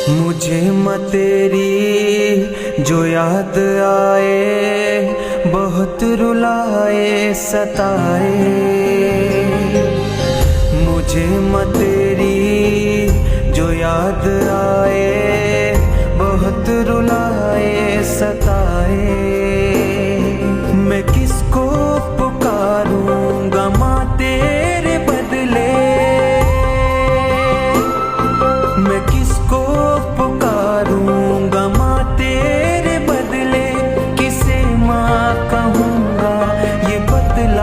मुझे म तेरी जो याद आए, बहुत रुलाए सताए। मुझे म तेरी जो याद आए, बहुत रुलाए सताए। मैं किसको पुकारूंगा माँ तेरे बदले, मैं किसको पुकारूंगा माँ तेरे बदले। किसे माँ कहूँगा ये बतलाएगा।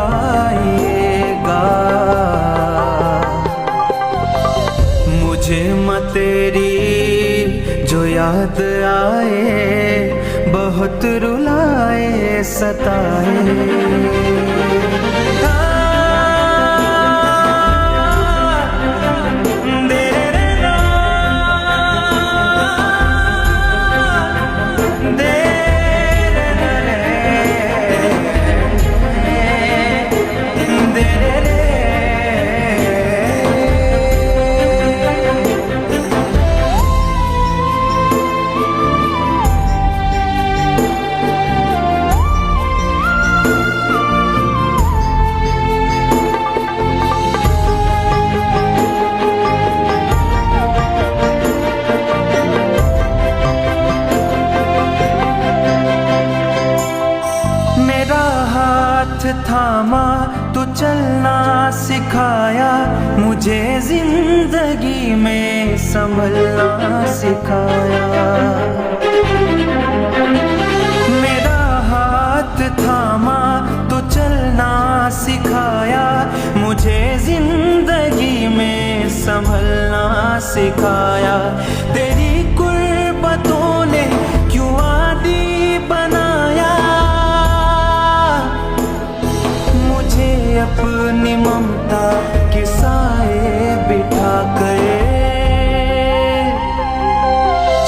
मुझे माँ तेरी जो याद आए, बहुत रुलाए सताए। हाथ थामा तो चलना सिखाया, मुझे जिंदगी में संभलना सिखाया। मेरा हाथ थामा तो चलना सिखाया, मुझे जिंदगी में संभलना सिखाया। तेरी कुर्बतों ने क्यों आदी बनाया, अपनी ममता के साए बिठा कर।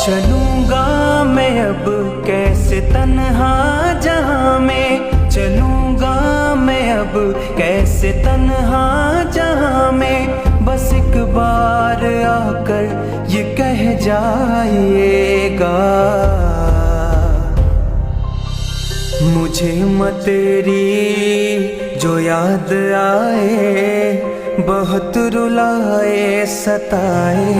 चलूंगा मैं अब कैसे तन्हा जहां में, चलूंगा मैं अब कैसे तन्हा जहां में। बस एक बार आकर ये कह जाइएगा, मुझे म तेरी जो याद आए, बहुत रुलाए सताए।